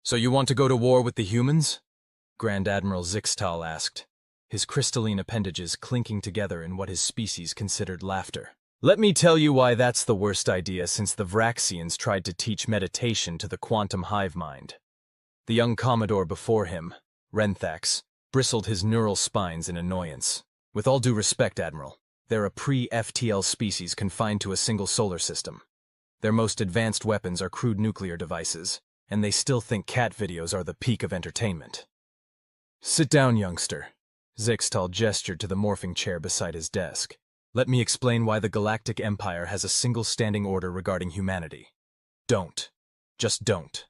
So you want to go to war with the humans? Grand Admiral Zixtal asked, his crystalline appendages clinking together in what his species considered laughter. Let me tell you why that's the worst idea since the Vraxians tried to teach meditation to the quantum hive mind. The young Commodore before him, Renthax, bristled his neural spines in annoyance. With all due respect, Admiral, they're a pre-FTL species confined to a single solar system. Their most advanced weapons are crude nuclear devices, and they still think cat videos are the peak of entertainment. Sit down, youngster. Zixtal gestured to the morphing chair beside his desk. Let me explain why the Galactic Empire has a single standing order regarding humanity. Don't. Just don't.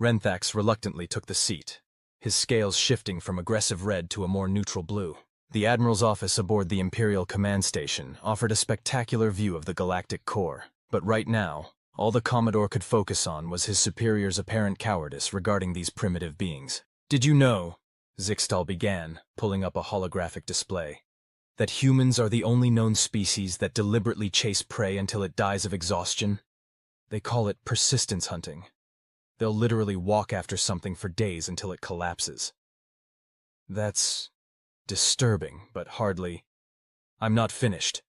Renthax reluctantly took the seat, his scales shifting from aggressive red to a more neutral blue. The Admiral's office aboard the Imperial Command Station offered a spectacular view of the galactic core, but right now, all the Commodore could focus on was his superior's apparent cowardice regarding these primitive beings. Did you know, Zixtal began, pulling up a holographic display, that humans are the only known species that deliberately chase prey until it dies of exhaustion? They call it persistence hunting. They'll literally walk after something for days until it collapses. That's disturbing, but hardly. I'm not finished.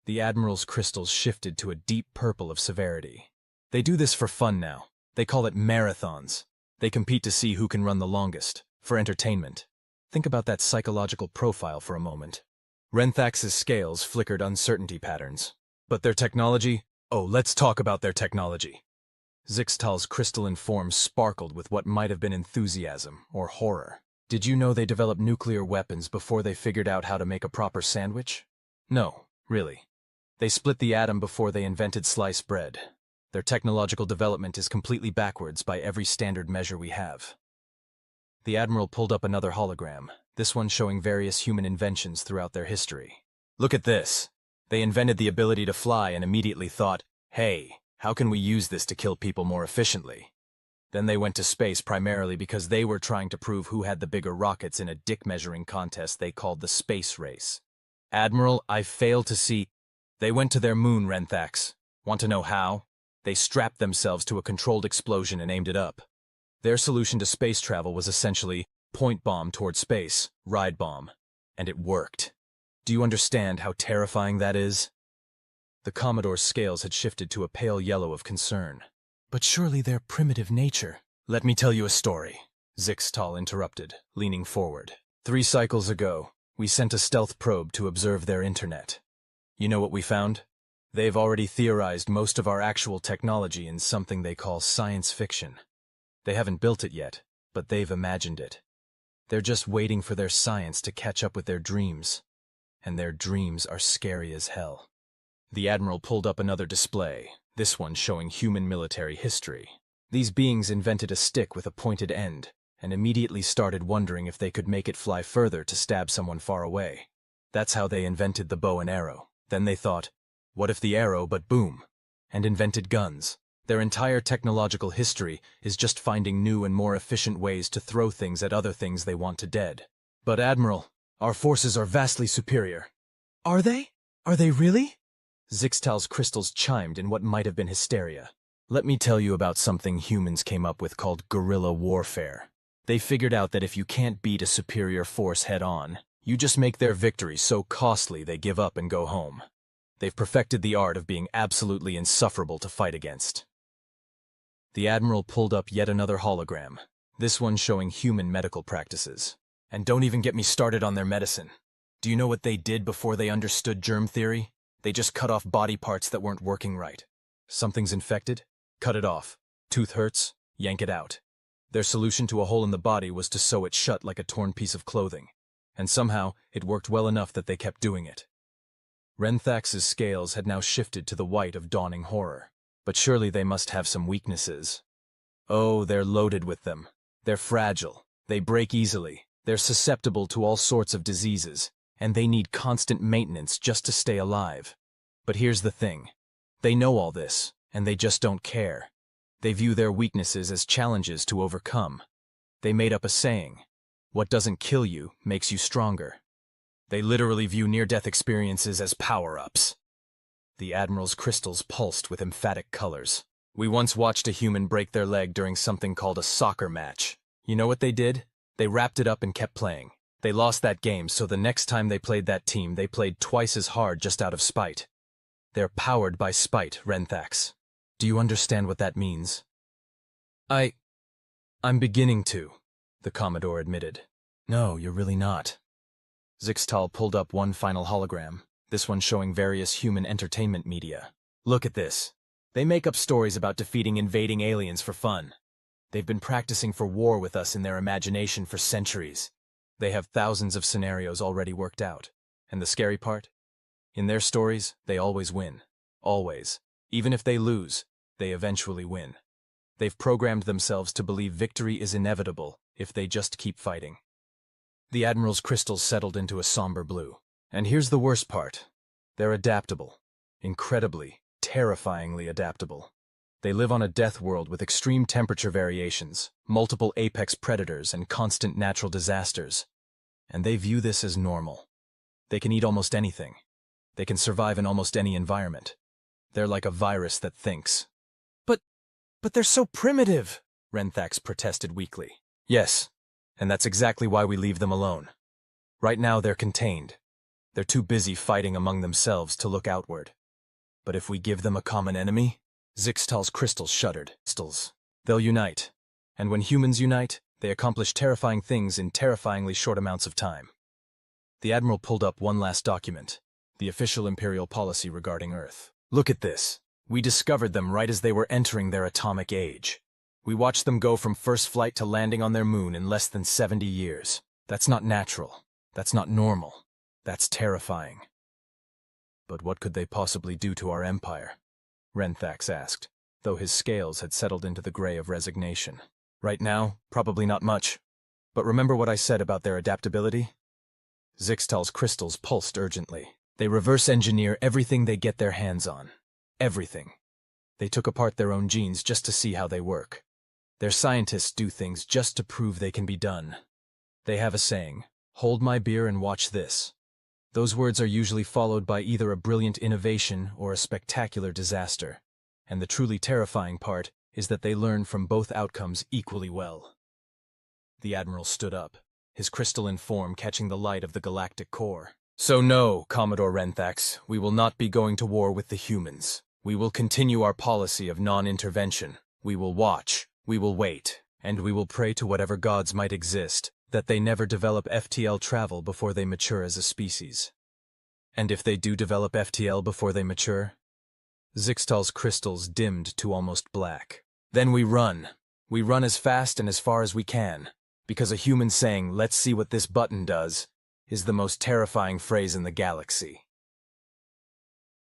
The Admiral's crystals shifted to a deep purple of severity. They do this for fun now. They call it marathons. They compete to see who can run the longest, for entertainment. Think about that psychological profile for a moment. Renthax's scales flickered uncertainty patterns. But their technology? Oh, let's talk about their technology. Zixtal's crystalline form sparkled with what might have been enthusiasm or horror. Did you know they developed nuclear weapons before they figured out how to make a proper sandwich? No, really. They split the atom before they invented sliced bread. Their technological development is completely backwards by every standard measure we have. The Admiral pulled up another hologram, this one showing various human inventions throughout their history. Look at this. They invented the ability to fly and immediately thought, hey, how can we use this to kill people more efficiently? Then they went to space primarily because they were trying to prove who had the bigger rockets in a dick-measuring contest they called the space race. Admiral, I fail to see. They went to their moon, Renthax. Want to know how? They strapped themselves to a controlled explosion and aimed it up. Their solution to space travel was essentially point bomb toward space, ride bomb. And it worked. Do you understand how terrifying that is? The Commodore's scales had shifted to a pale yellow of concern. But surely their primitive nature. Let me tell you a story, Zixtal interrupted, leaning forward. 3 cycles ago, we sent a stealth probe to observe their internet. You know what we found? They've already theorized most of our actual technology in something they call science fiction. They haven't built it yet, but they've imagined it. They're just waiting for their science to catch up with their dreams. And their dreams are scary as hell. The Admiral pulled up another display, this one showing human military history. These beings invented a stick with a pointed end, and immediately started wondering if they could make it fly further to stab someone far away. That's how they invented the bow and arrow. Then they thought, what if the arrow, but boom, and invented guns. Their entire technological history is just finding new and more efficient ways to throw things at other things they want to dead. But Admiral, our forces are vastly superior. Are they? Are they really? Zixtal's crystals chimed in what might have been hysteria. Let me tell you about something humans came up with called guerrilla warfare. They figured out that if you can't beat a superior force head-on, you just make their victory so costly they give up and go home. They've perfected the art of being absolutely insufferable to fight against. The Admiral pulled up yet another hologram, this one showing human medical practices. And don't even get me started on their medicine. Do you know what they did before they understood germ theory? They just cut off body parts that weren't working right. Something's infected? Cut it off. Tooth hurts? Yank it out. Their solution to a hole in the body was to sew it shut like a torn piece of clothing. And somehow, it worked well enough that they kept doing it. Renthax's scales had now shifted to the white of dawning horror. But surely they must have some weaknesses. Oh, they're loaded with them. They're fragile. They break easily. They're susceptible to all sorts of diseases. And they need constant maintenance just to stay alive. But here's the thing. They know all this, and they just don't care. They view their weaknesses as challenges to overcome. They made up a saying, what doesn't kill you makes you stronger. They literally view near-death experiences as power-ups. The Admiral's crystals pulsed with emphatic colors. We once watched a human break their leg during something called a soccer match. You know what they did? They wrapped it up and kept playing. They lost that game, so the next time they played that team, they played twice as hard just out of spite. They're powered by spite, Renthax. Do you understand what that means? I'm beginning to, the Commodore admitted. No, you're really not. Zixtal pulled up one final hologram, this one showing various human entertainment media. Look at this. They make up stories about defeating invading aliens for fun. They've been practicing for war with us in their imagination for centuries. They have thousands of scenarios already worked out. And the scary part? In their stories, they always win. Always. Even if they lose, they eventually win. They've programmed themselves to believe victory is inevitable if they just keep fighting. The Admiral's crystals settled into a somber blue. And here's the worst part. They're adaptable. Incredibly, terrifyingly adaptable. They live on a death world with extreme temperature variations, multiple apex predators, and constant natural disasters. And they view this as normal. They can eat almost anything. They can survive in almost any environment. They're like a virus that thinks. But they're so primitive, Renthax protested weakly. Yes, and that's exactly why we leave them alone. Right now they're contained. They're too busy fighting among themselves to look outward. But if we give them a common enemy, Zixtal's crystals shuddered. They'll unite. And when humans unite, they accomplish terrifying things in terrifyingly short amounts of time. The Admiral pulled up one last document, the official Imperial policy regarding Earth. Look at this. We discovered them right as they were entering their atomic age. We watched them go from first flight to landing on their moon in less than 70 years. That's not natural. That's not normal. That's terrifying. But what could they possibly do to our empire? Renthax asked, though his scales had settled into the gray of resignation. Right now, probably not much. But remember what I said about their adaptability? Zixtal's crystals pulsed urgently. They reverse engineer everything they get their hands on. Everything. They took apart their own genes just to see how they work. Their scientists do things just to prove they can be done. They have a saying, "Hold my beer and watch this." Those words are usually followed by either a brilliant innovation or a spectacular disaster. And the truly terrifying part is that they learn from both outcomes equally well. The Admiral stood up, his crystalline form catching the light of the galactic core. So no, Commodore Renthax, we will not be going to war with the humans. We will continue our policy of non-intervention. We will watch, we will wait, and we will pray to whatever gods might exist that they never develop FTL travel before they mature as a species. And if they do develop FTL before they mature? Zixtal's crystals dimmed to almost black. Then we run. We run as fast and as far as we can, because a human saying, "Let's see what this button does," is the most terrifying phrase in the galaxy.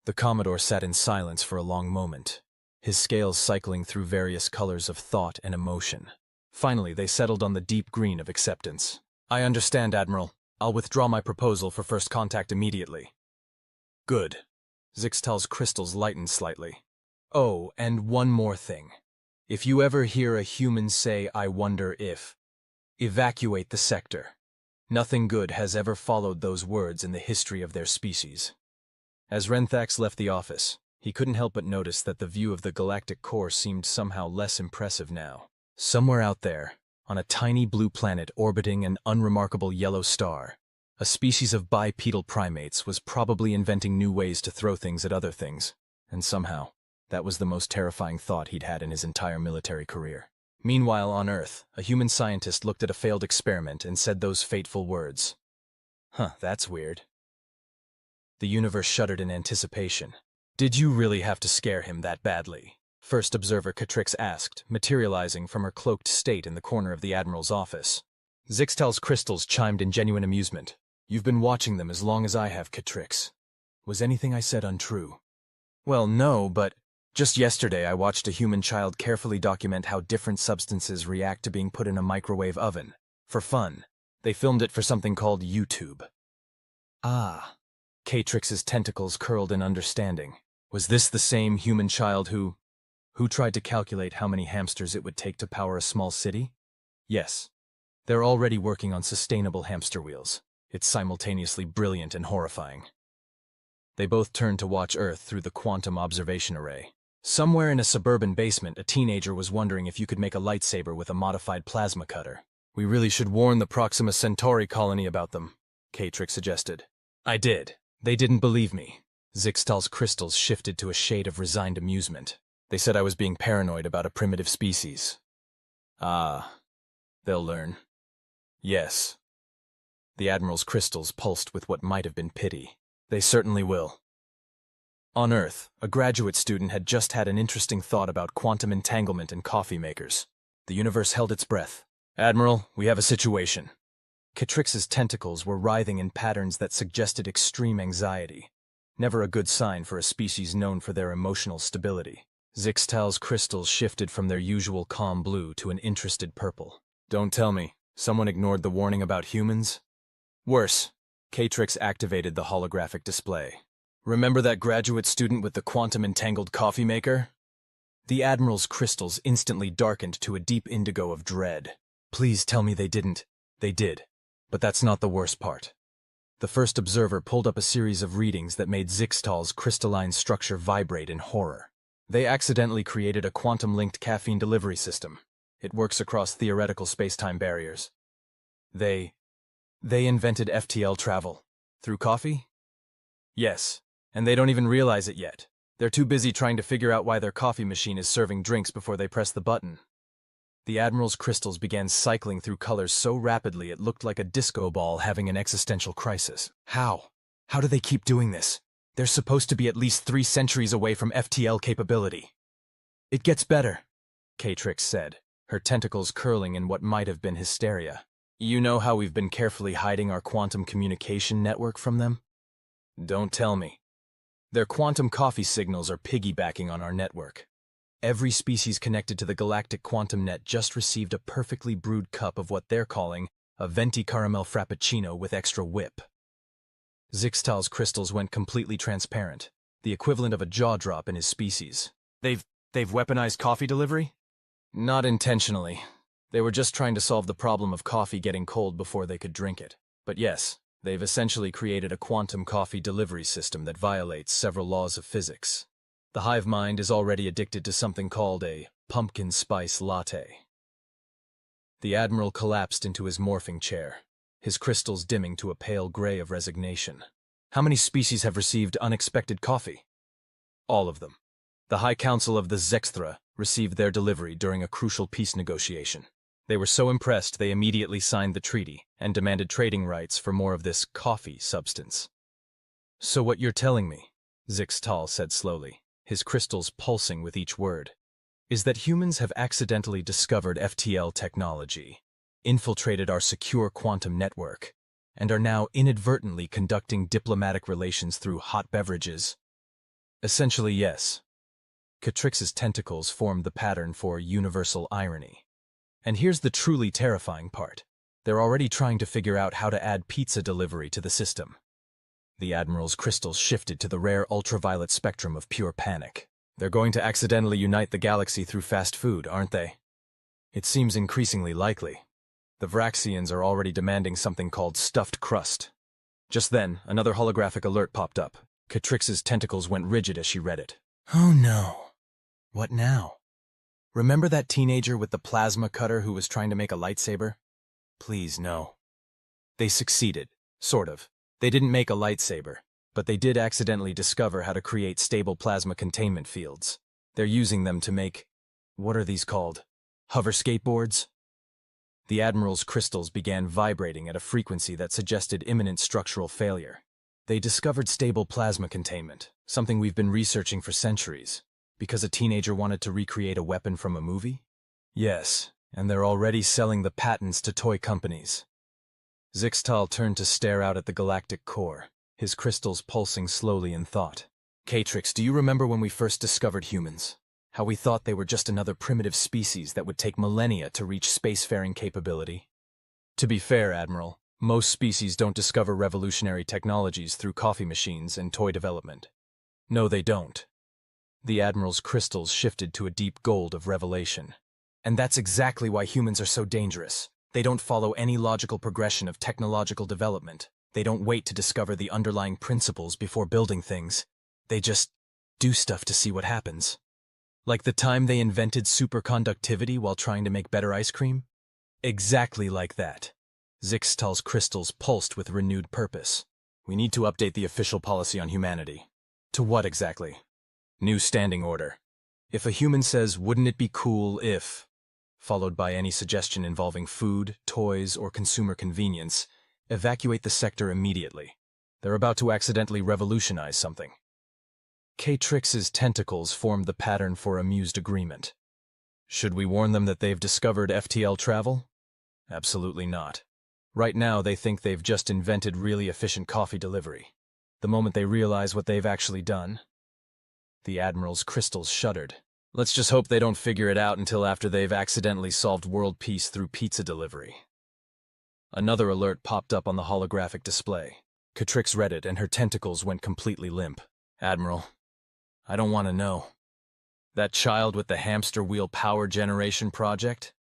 The Commodore sat in silence for a long moment, his scales cycling through various colors of thought and emotion. Finally, they settled on the deep green of acceptance. I understand, Admiral. I'll withdraw my proposal for first contact immediately. Good. Zixtal's crystals lightened slightly. Oh, and one more thing. If you ever hear a human say, "I wonder if," evacuate the sector. Nothing good has ever followed those words in the history of their species. As Renthax left the office, he couldn't help but notice that the view of the galactic core seemed somehow less impressive now. Somewhere out there, on a tiny blue planet orbiting an unremarkable yellow star, a species of bipedal primates was probably inventing new ways to throw things at other things, and somehow, that was the most terrifying thought he'd had in his entire military career. Meanwhile, on Earth, a human scientist looked at a failed experiment and said those fateful words. That's weird. The universe shuddered in anticipation. Did you really have to scare him that badly? First observer Catrix asked, materializing from her cloaked state in the corner of the Admiral's office. Zixtal's crystals chimed in genuine amusement. You've been watching them as long as I have, Catrix. Was anything I said untrue? Well, no, but just yesterday I watched a human child carefully document how different substances react to being put in a microwave oven. For fun. They filmed it for something called YouTube. Ah. Catrix's tentacles curled in understanding. Was this the same human child who tried to calculate how many hamsters it would take to power a small city? Yes. They're already working on sustainable hamster wheels. It's simultaneously brilliant and horrifying. They both turned to watch Earth through the quantum observation array. Somewhere in a suburban basement, a teenager was wondering if you could make a lightsaber with a modified plasma cutter. We really should warn the Proxima Centauri colony about them, Katrix suggested. I did. They didn't believe me. Zixtal's crystals shifted to a shade of resigned amusement. They said I was being paranoid about a primitive species. Ah, they'll learn. Yes. The Admiral's crystals pulsed with what might have been pity. They certainly will. On Earth, a graduate student had just had an interesting thought about quantum entanglement in coffee makers. The universe held its breath. Admiral, we have a situation. Katrix's tentacles were writhing in patterns that suggested extreme anxiety. Never a good sign for a species known for their emotional stability. Zixtal's crystals shifted from their usual calm blue to an interested purple. Don't tell me, someone ignored the warning about humans? Worse, Katrix activated the holographic display. Remember that graduate student with the quantum-entangled coffee maker? The Admiral's crystals instantly darkened to a deep indigo of dread. Please tell me they didn't. They did. But that's not the worst part. The first observer pulled up a series of readings that made Zixtal's crystalline structure vibrate in horror. They accidentally created a quantum-linked caffeine delivery system. It works across theoretical space-time barriers. They invented FTL travel. Through coffee? Yes, and they don't even realize it yet. They're too busy trying to figure out why their coffee machine is serving drinks before they press the button. The Admiral's crystals began cycling through colors so rapidly it looked like a disco ball having an existential crisis. How? How do they keep doing this? They're supposed to be at least 3 centuries away from FTL capability. It gets better, Katrix said, her tentacles curling in what might have been hysteria. You know how we've been carefully hiding our quantum communication network from them? Don't tell me. Their quantum coffee signals are piggybacking on our network. Every species connected to the galactic quantum net just received a perfectly brewed cup of what they're calling a venti caramel frappuccino with extra whip. Zixtal's crystals went completely transparent, the equivalent of a jaw drop in his species. They've weaponized coffee delivery? Not intentionally. They were just trying to solve the problem of coffee getting cold before they could drink it. But yes, they've essentially created a quantum coffee delivery system that violates several laws of physics. The hive mind is already addicted to something called a pumpkin spice latte. The Admiral collapsed into his morphing chair, his crystals dimming to a pale gray of resignation. How many species have received unexpected coffee? All of them. The High Council of the Zexthra received their delivery during a crucial peace negotiation. They were so impressed they immediately signed the treaty and demanded trading rights for more of this coffee substance. So what you're telling me, Zixtal said slowly, his crystals pulsing with each word, is that humans have accidentally discovered FTL technology, infiltrated our secure quantum network, and are now inadvertently conducting diplomatic relations through hot beverages. Essentially, yes. Katrix's tentacles formed the pattern for universal irony. And here's the truly terrifying part. They're already trying to figure out how to add pizza delivery to the system. The Admiral's crystals shifted to the rare ultraviolet spectrum of pure panic. They're going to accidentally unite the galaxy through fast food, aren't they? It seems increasingly likely. The Vraxians are already demanding something called stuffed crust. Just then, another holographic alert popped up. Katrix's tentacles went rigid as she read it. Oh no. What now? Remember that teenager with the plasma cutter who was trying to make a lightsaber? Please, no. They succeeded, sort of. They didn't make a lightsaber, but they did accidentally discover how to create stable plasma containment fields. They're using them to make, what are these called? Hover skateboards? The Admiral's crystals began vibrating at a frequency that suggested imminent structural failure. They discovered stable plasma containment, something we've been researching for centuries. Because a teenager wanted to recreate a weapon from a movie? Yes, and they're already selling the patents to toy companies. Zixtal turned to stare out at the galactic core, his crystals pulsing slowly in thought. Katrix, do you remember when we first discovered humans? How we thought they were just another primitive species that would take millennia to reach spacefaring capability? To be fair, Admiral, most species don't discover revolutionary technologies through coffee machines and toy development. No, they don't. The Admiral's crystals shifted to a deep gold of revelation. And that's exactly why humans are so dangerous. They don't follow any logical progression of technological development. They don't wait to discover the underlying principles before building things. They just do stuff to see what happens. Like the time they invented superconductivity while trying to make better ice cream? Exactly like that. Zixtal's crystals pulsed with renewed purpose. We need to update the official policy on humanity. To what exactly? New standing order. If a human says, "Wouldn't it be cool if," followed by any suggestion involving food, toys, or consumer convenience, evacuate the sector immediately. They're about to accidentally revolutionize something. K-Trix's tentacles formed the pattern for amused agreement. Should we warn them that they've discovered FTL travel? Absolutely not. Right now, they think they've just invented really efficient coffee delivery. The moment they realize what they've actually done, the Admiral's crystals shuddered. Let's just hope they don't figure it out until after they've accidentally solved world peace through pizza delivery. Another alert popped up on the holographic display. K-Trix read it, and her tentacles went completely limp. Admiral, I don't want to know. That child with the hamster wheel power generation project?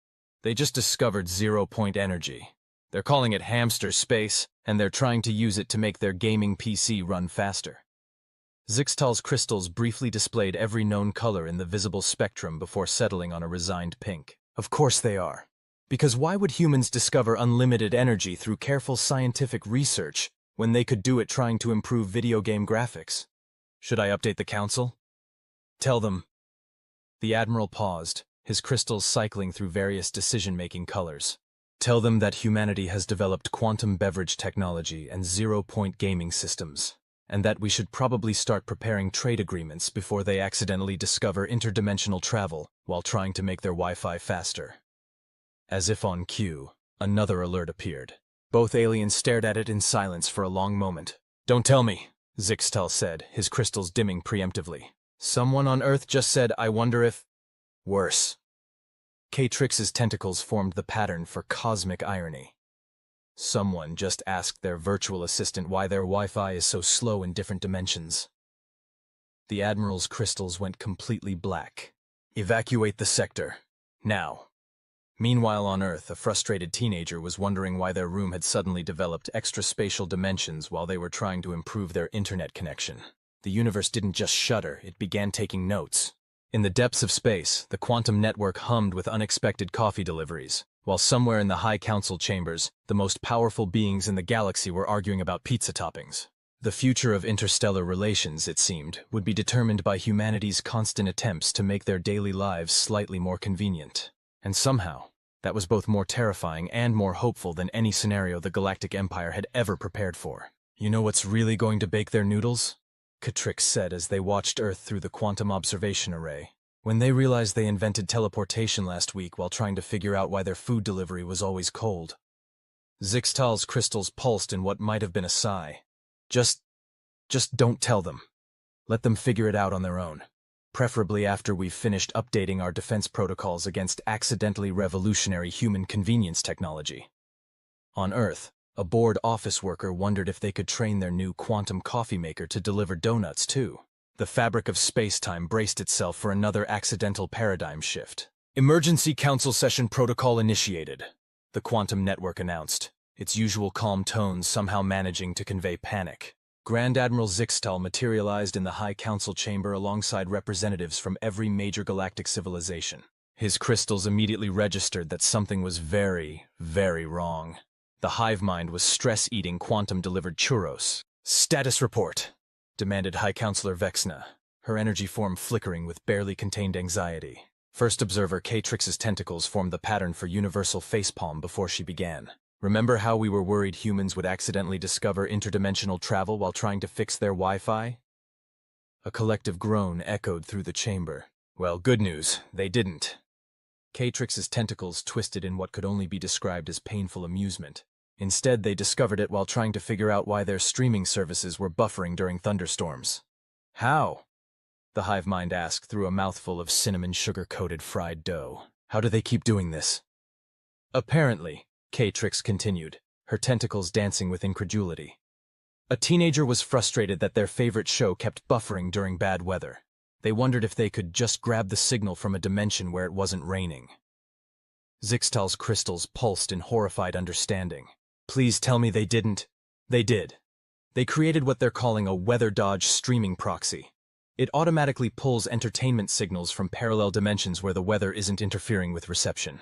They just discovered zero-point energy. They're calling it hamster space, and they're trying to use it to make their gaming PC run faster. Zixtal's crystals briefly displayed every known color in the visible spectrum before settling on a resigned pink. Of course they are. Because why would humans discover unlimited energy through careful scientific research when they could do it trying to improve video game graphics? Should I update the council? Tell them. The Admiral paused, his crystals cycling through various decision-making colors. Tell them that humanity has developed quantum beverage technology and zero-point gaming systems, and that we should probably start preparing trade agreements before they accidentally discover interdimensional travel while trying to make their Wi-Fi faster. As if on cue, another alert appeared. Both aliens stared at it in silence for a long moment. Don't tell me, Zixtal said, his crystals dimming preemptively. Someone on Earth just said, I wonder if... Worse. K-Trix's tentacles formed the pattern for cosmic irony. Someone just asked their virtual assistant why their Wi-Fi is so slow in different dimensions. The Admiral's crystals went completely black. Evacuate the sector. Now. Meanwhile on Earth, a frustrated teenager was wondering why their room had suddenly developed extraspatial dimensions while they were trying to improve their internet connection. The universe didn't just shudder, it began taking notes. In the depths of space, the quantum network hummed with unexpected coffee deliveries, while somewhere in the high council chambers, the most powerful beings in the galaxy were arguing about pizza toppings. The future of interstellar relations, it seemed, would be determined by humanity's constant attempts to make their daily lives slightly more convenient. And somehow, that was both more terrifying and more hopeful than any scenario the Galactic Empire had ever prepared for. You know what's really going to bake their noodles? K-Trix said as they watched Earth through the quantum observation array. When they realized they invented teleportation last week while trying to figure out why their food delivery was always cold. Zixtal's crystals pulsed in what might have been a sigh. Just don't tell them. Let them figure it out on their own. Preferably after we've finished updating our defense protocols against accidentally revolutionary human convenience technology. On Earth, a bored office worker wondered if they could train their new quantum coffee maker to deliver donuts, too. The fabric of space-time braced itself for another accidental paradigm shift. Emergency Council Session Protocol initiated, the quantum network announced, its usual calm tones somehow managing to convey panic. Grand Admiral Zixtal materialized in the High Council chamber alongside representatives from every major galactic civilization. His crystals immediately registered that something was very, very wrong. The hive mind was stress-eating quantum-delivered churros. Status report, demanded High Counselor Vexna, her energy form flickering with barely contained anxiety. First observer K-Trix's tentacles formed the pattern for universal facepalm before she began. Remember how we were worried humans would accidentally discover interdimensional travel while trying to fix their Wi-Fi? A collective groan echoed through the chamber. Well, good news, they didn't. K-Trix's tentacles twisted in what could only be described as painful amusement. Instead, they discovered it while trying to figure out why their streaming services were buffering during thunderstorms. How? The hive mind asked through a mouthful of cinnamon sugar-coated fried dough. How do they keep doing this? Apparently, K-Trix continued, her tentacles dancing with incredulity. A teenager was frustrated that their favorite show kept buffering during bad weather. They wondered if they could just grab the signal from a dimension where it wasn't raining. Zixtal's crystals pulsed in horrified understanding. Please tell me they didn't. They did. They created what they're calling a weather dodge streaming proxy. It automatically pulls entertainment signals from parallel dimensions where the weather isn't interfering with reception.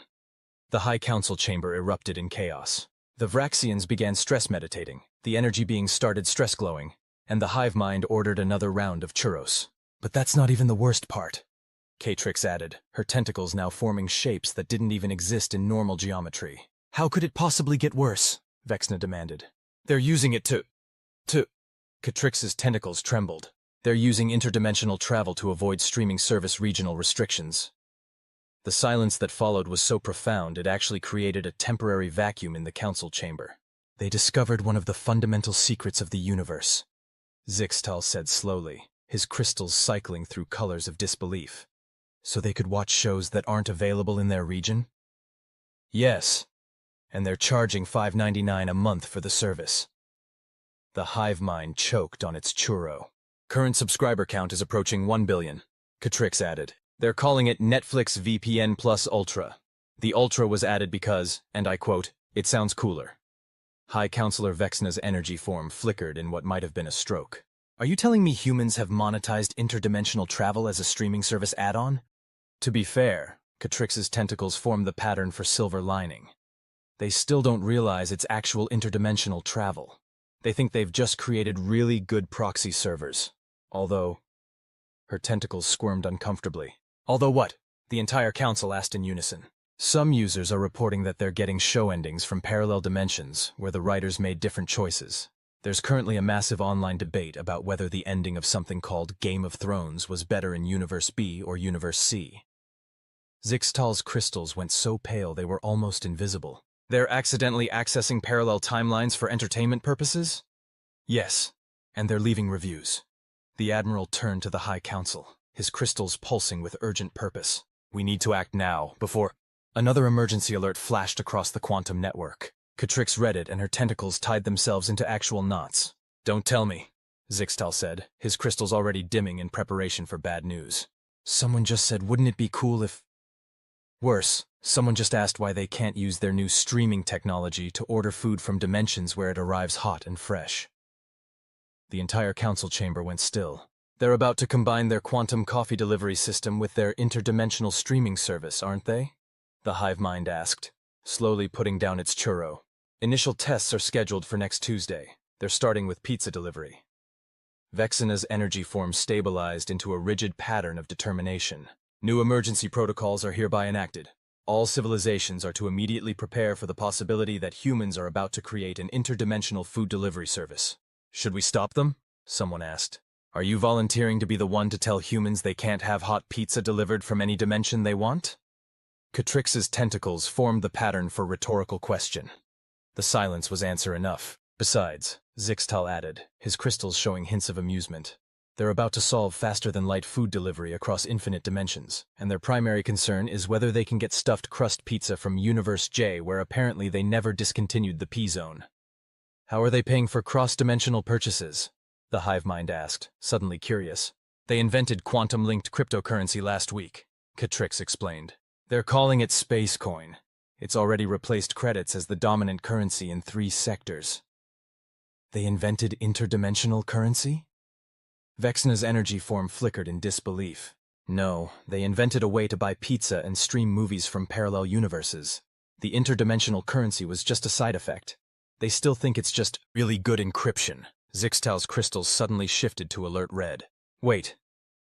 The High Council chamber erupted in chaos. The Vraxians began stress meditating, the energy beings started stress glowing, and the hive mind ordered another round of churros. But that's not even the worst part, Catrix added, her tentacles now forming shapes that didn't even exist in normal geometry. How could it possibly get worse? Vexna demanded. They're using it to... Catrix's tentacles trembled. They're using interdimensional travel to avoid streaming service regional restrictions. The silence that followed was so profound it actually created a temporary vacuum in the council chamber. They discovered one of the fundamental secrets of the universe, Zixtal said slowly, his crystals cycling through colors of disbelief. So they could watch shows that aren't available in their region? Yes, and they're charging $5.99 a month for the service. The hive mind choked on its churro. Current subscriber count is approaching 1 billion, Catrix added. They're calling it Netflix VPN Plus Ultra. The Ultra was added because, and I quote, it sounds cooler. High Counselor Vexna's energy form flickered in what might have been a stroke. Are you telling me humans have monetized interdimensional travel as a streaming service add-on? To be fair, Catrix's tentacles formed the pattern for silver lining. They still don't realize it's actual interdimensional travel. They think they've just created really good proxy servers. Although... Her tentacles squirmed uncomfortably. Although what? The entire council asked in unison. Some users are reporting that they're getting show endings from parallel dimensions where the writers made different choices. There's currently a massive online debate about whether the ending of something called Game of Thrones was better in Universe B or Universe C. Zixtal's crystals went so pale they were almost invisible. They're accidentally accessing parallel timelines for entertainment purposes? Yes, and they're leaving reviews. The Admiral turned to the High Council, his crystals pulsing with urgent purpose. We need to act now, before... Another emergency alert flashed across the quantum network. Catrix read it and her tentacles tied themselves into actual knots. Don't tell me, Zixtal said, his crystals already dimming in preparation for bad news. Someone just said, wouldn't it be cool if... Worse, someone just asked why they can't use their new streaming technology to order food from dimensions where it arrives hot and fresh. The entire council chamber went still. They're about to combine their quantum coffee delivery system with their interdimensional streaming service, aren't they? The hive mind asked, slowly putting down its churro. Initial tests are scheduled for next Tuesday. They're starting with pizza delivery. Vexna's energy form stabilized into a rigid pattern of determination. New emergency protocols are hereby enacted. All civilizations are to immediately prepare for the possibility that humans are about to create an interdimensional food delivery service. Should we stop them? Someone asked. Are you volunteering to be the one to tell humans they can't have hot pizza delivered from any dimension they want? Catrix's tentacles formed the pattern for rhetorical question. The silence was answer enough. Besides, Zixtal added, his crystals showing hints of amusement. They're about to solve faster-than-light food delivery across infinite dimensions, and their primary concern is whether they can get stuffed crust pizza from Universe J, where apparently they never discontinued the P-zone. How are they paying for cross-dimensional purchases? The hive mind asked, suddenly curious. They invented quantum-linked cryptocurrency last week, Catrix explained. They're calling it Space Coin. It's already replaced credits as the dominant currency in 3 sectors. They invented interdimensional currency? Vexna's energy form flickered in disbelief. No, they invented a way to buy pizza and stream movies from parallel universes. The interdimensional currency was just a side effect. They still think it's just really good encryption. Zixtal's crystals suddenly shifted to alert red. Wait,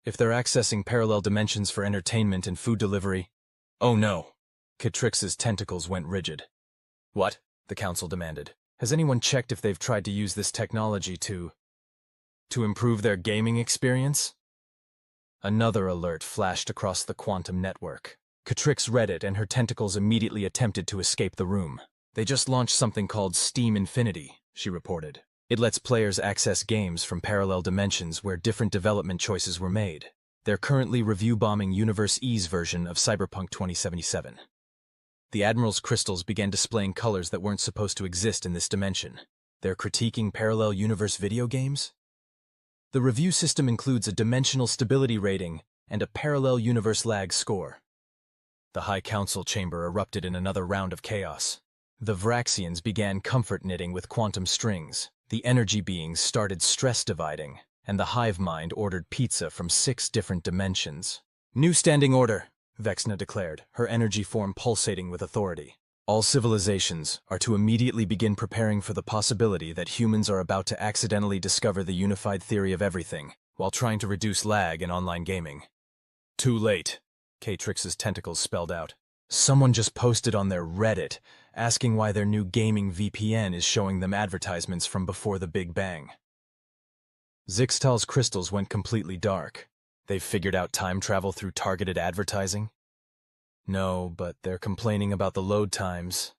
if they're accessing parallel dimensions for entertainment and food delivery... Oh no. Catrix's tentacles went rigid. What? The council demanded. Has anyone checked if they've tried to use this technology to improve their gaming experience? Another alert flashed across the quantum network. Catrix read it and her tentacles immediately attempted to escape the room. They just launched something called Steam Infinity, she reported. It lets players access games from parallel dimensions where different development choices were made. They're currently review-bombing Universe E's version of Cyberpunk 2077. The Admiral's crystals began displaying colors that weren't supposed to exist in this dimension. They're critiquing parallel universe video games? The review system includes a dimensional stability rating and a parallel universe lag score. The High Council chamber erupted in another round of chaos. The Vraxians began comfort knitting with quantum strings. The energy beings started stress dividing, and the hive mind ordered pizza from 6 different dimensions. "New standing order," Vexna declared, her energy form pulsating with authority. "All civilizations are to immediately begin preparing for the possibility that humans are about to accidentally discover the unified theory of everything, while trying to reduce lag in online gaming." "Too late," K-Trix's tentacles spelled out. "Someone just posted on their Reddit, asking why their new gaming VPN is showing them advertisements from before the Big Bang." Zixtal's crystals went completely dark. They've figured out time travel through targeted advertising? No, but they're complaining about the load times.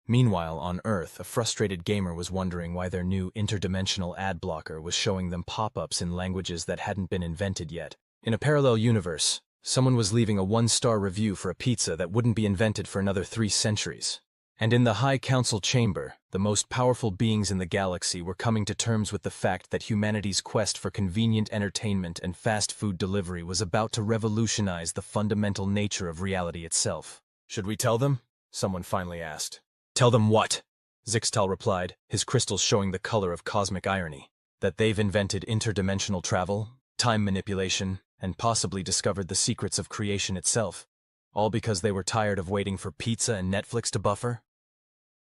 Meanwhile, on Earth, a frustrated gamer was wondering why their new interdimensional ad blocker was showing them pop-ups in languages that hadn't been invented yet. In a parallel universe, someone was leaving a 1-star review for a pizza that wouldn't be invented for another 3 centuries. And in the High Council chamber, the most powerful beings in the galaxy were coming to terms with the fact that humanity's quest for convenient entertainment and fast food delivery was about to revolutionize the fundamental nature of reality itself. "Should we tell them?" someone finally asked. "Tell them what?" Zixtal replied, his crystals showing the color of cosmic irony. "That they've invented interdimensional travel, time manipulation, and possibly discovered the secrets of creation itself. All because they were tired of waiting for pizza and Netflix to buffer?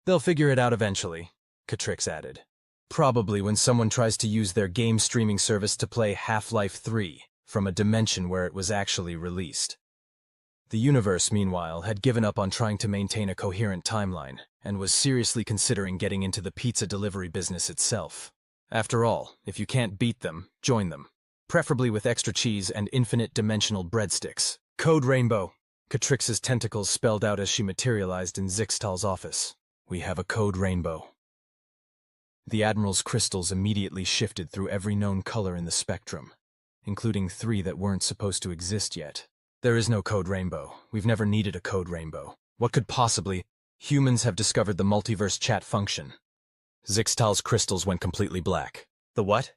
They'll figure it out eventually," Catrix added. "Probably when someone tries to use their game streaming service to play Half-Life 3 from a dimension where it was actually released." The universe, meanwhile, had given up on trying to maintain a coherent timeline, and was seriously considering getting into the pizza delivery business itself. After all, if you can't beat them, join them. Preferably with extra cheese and infinite dimensional breadsticks. "Code Rainbow," Catrix's tentacles spelled out as she materialized in Zixtal's office. "We have a code rainbow." The Admiral's crystals immediately shifted through every known color in the spectrum, including 3 that weren't supposed to exist yet. "There is no code rainbow. We've never needed a code rainbow. What could possibly— Humans have discovered the multiverse chat function." Zixtal's crystals went completely black. "The what?"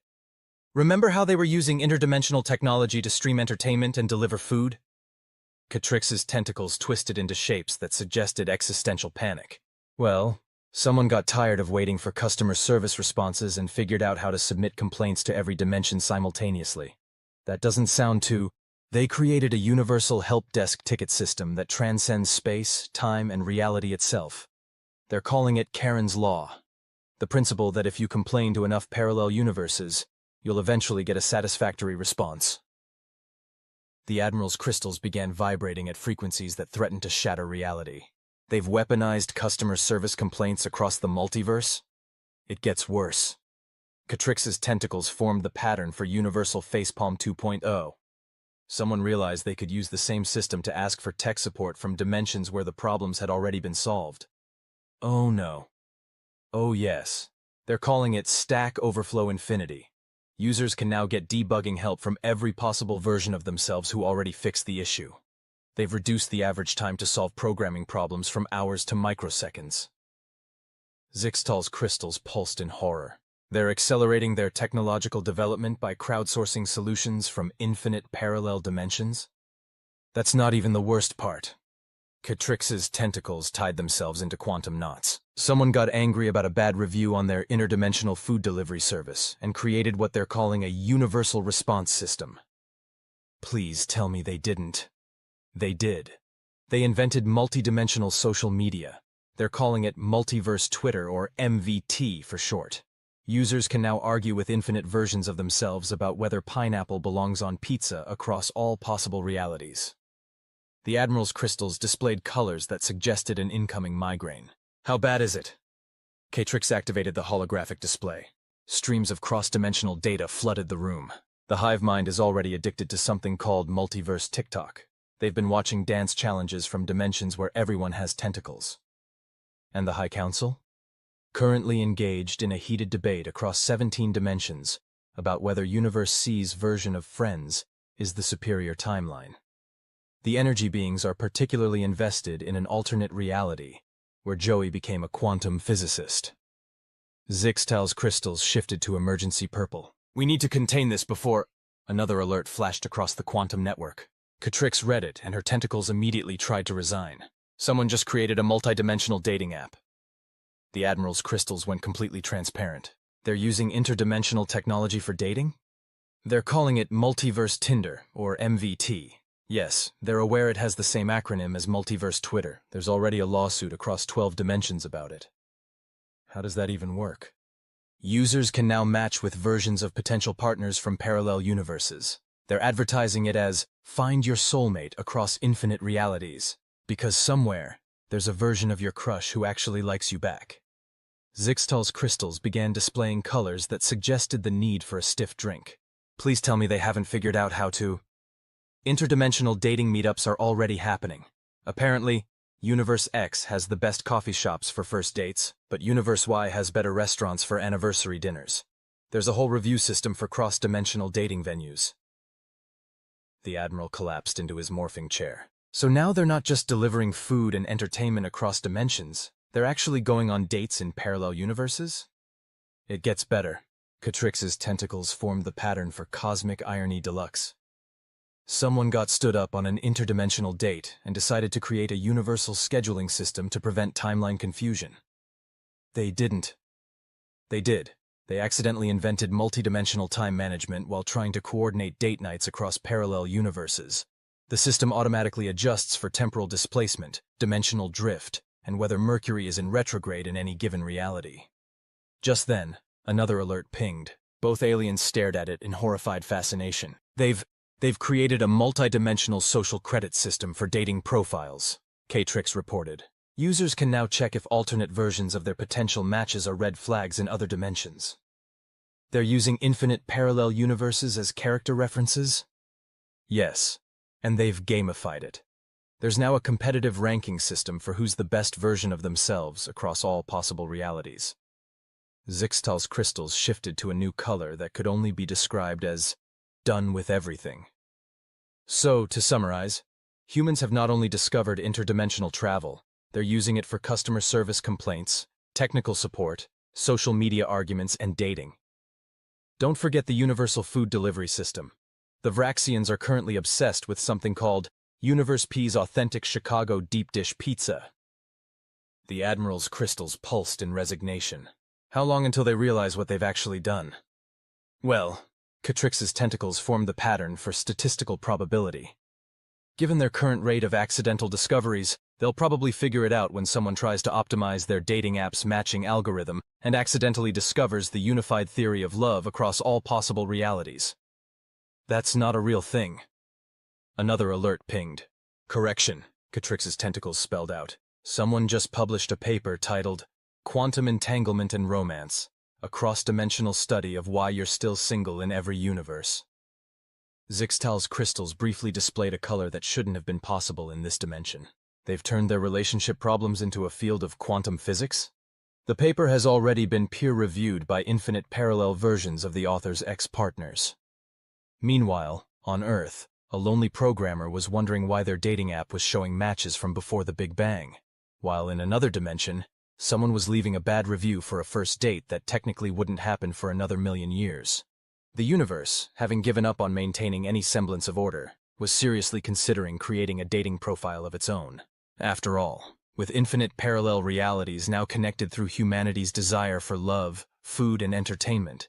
"Remember how they were using interdimensional technology to stream entertainment and deliver food?" Catrix's tentacles twisted into shapes that suggested existential panic. "Well, someone got tired of waiting for customer service responses and figured out how to submit complaints to every dimension simultaneously. That doesn't sound too— They created a universal help desk ticket system that transcends space, time, and reality itself. They're calling it Karen's Law. The principle that if you complain to enough parallel universes, you'll eventually get a satisfactory response." The Admiral's crystals began vibrating at frequencies that threatened to shatter reality. "They've weaponized customer service complaints across the multiverse? It gets worse." Catrix's tentacles formed the pattern for Universal Facepalm 2.0. Someone realized they could use the same system to ask for tech support from dimensions where the problems had already been solved. Oh no. Oh yes. They're calling it Stack Overflow Infinity. Users can now get debugging help from every possible version of themselves who already fixed the issue. They've reduced the average time to solve programming problems from hours to microseconds. Zixtal's crystals pulsed in horror. They're accelerating their technological development by crowdsourcing solutions from infinite parallel dimensions? That's not even the worst part. Catrix's tentacles tied themselves into quantum knots. Someone got angry about a bad review on their interdimensional food delivery service and created what they're calling a universal response system. Please tell me they didn't. They did. They invented multidimensional social media. They're calling it Multiverse Twitter, or MVT for short. Users can now argue with infinite versions of themselves about whether pineapple belongs on pizza across all possible realities. The Admiral's crystals displayed colors that suggested an incoming migraine. How bad is it? Catrix activated the holographic display. Streams of cross-dimensional data flooded the room. The hive mind is already addicted to something called multiverse TikTok. They've been watching dance challenges from dimensions where everyone has tentacles. And the High Council? Currently engaged in a heated debate across 17 dimensions about whether Universe C's version of Friends is the superior timeline. The energy beings are particularly invested in an alternate reality where Joey became a quantum physicist. Zixtal's crystals shifted to emergency purple. We need to contain this before— Another alert flashed across the quantum network. Catrix read it, and her tentacles immediately tried to resign. Someone just created a multidimensional dating app. The Admiral's crystals went completely transparent. They're using interdimensional technology for dating? They're calling it Multiverse Tinder, or MVT. Yes, they're aware it has the same acronym as Multiverse Twitter. There's already a lawsuit across 12 dimensions about it. How does that even work? Users can now match with versions of potential partners from parallel universes. They're advertising it as "Find your soulmate across infinite realities," because somewhere, there's a version of your crush who actually likes you back. Zixtal's crystals began displaying colors that suggested the need for a stiff drink. Please tell me they haven't figured out how to... Interdimensional dating meetups are already happening. Apparently, Universe X has the best coffee shops for first dates, but Universe Y has better restaurants for anniversary dinners. There's a whole review system for cross-dimensional dating venues. The Admiral collapsed into his morphing chair. So now they're not just delivering food and entertainment across dimensions, they're actually going on dates in parallel universes? It gets better. Catrix's tentacles formed the pattern for cosmic irony deluxe. Someone got stood up on an interdimensional date and decided to create a universal scheduling system to prevent timeline confusion. They didn't. They did. They accidentally invented multidimensional time management while trying to coordinate date nights across parallel universes. The system automatically adjusts for temporal displacement, dimensional drift, and whether Mercury is in retrograde in any given reality. Just then, another alert pinged. Both aliens stared at it in horrified fascination. They've created a multi-dimensional social credit system for dating profiles, Catrix reported. Users can now check if alternate versions of their potential matches are red flags in other dimensions. They're using infinite parallel universes as character references? Yes, and they've gamified it. There's now a competitive ranking system for who's the best version of themselves across all possible realities. Zixtal's crystals shifted to a new color that could only be described as done with everything. So, to summarize, humans have not only discovered interdimensional travel, they're using it for customer service complaints, technical support, social media arguments, and dating. Don't forget the universal food delivery system. The Vraxians are currently obsessed with something called Universe P's Authentic Chicago Deep Dish Pizza. The Admiral's crystals pulsed in resignation. How long until they realize what they've actually done? Well, Catrix's tentacles formed the pattern for statistical probability. Given their current rate of accidental discoveries, they'll probably figure it out when someone tries to optimize their dating app's matching algorithm and accidentally discovers the unified theory of love across all possible realities. That's not a real thing. Another alert pinged. Correction, Catrix's tentacles spelled out. Someone just published a paper titled Quantum Entanglement and Romance, a cross-dimensional study of why you're still single in every universe. Zixtal's crystals briefly displayed a color that shouldn't have been possible in this dimension. They've turned their relationship problems into a field of quantum physics? The paper has already been peer-reviewed by infinite parallel versions of the author's ex-partners. Meanwhile, on Earth, a lonely programmer was wondering why their dating app was showing matches from before the Big Bang, while in another dimension, someone was leaving a bad review for a first date that technically wouldn't happen for another million years. The universe, having given up on maintaining any semblance of order, was seriously considering creating a dating profile of its own. After all, with infinite parallel realities now connected through humanity's desire for love, food, and entertainment,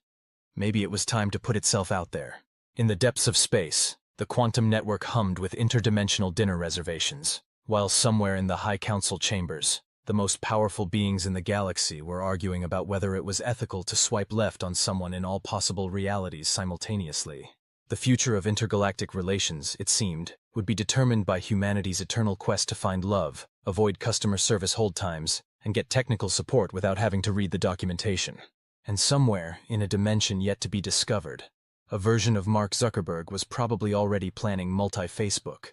maybe it was time to put itself out there. In the depths of space, the quantum network hummed with interdimensional dinner reservations, while somewhere in the High Council chambers, the most powerful beings in the galaxy were arguing about whether it was ethical to swipe left on someone in all possible realities simultaneously. The future of intergalactic relations, it seemed, would be determined by humanity's eternal quest to find love, avoid customer service hold times, and get technical support without having to read the documentation. And somewhere, in a dimension yet to be discovered, a version of Mark Zuckerberg was probably already planning multi-Facebook.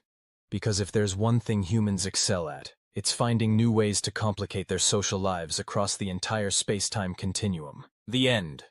Because if there's one thing humans excel at, it's finding new ways to complicate their social lives across the entire space-time continuum. The end.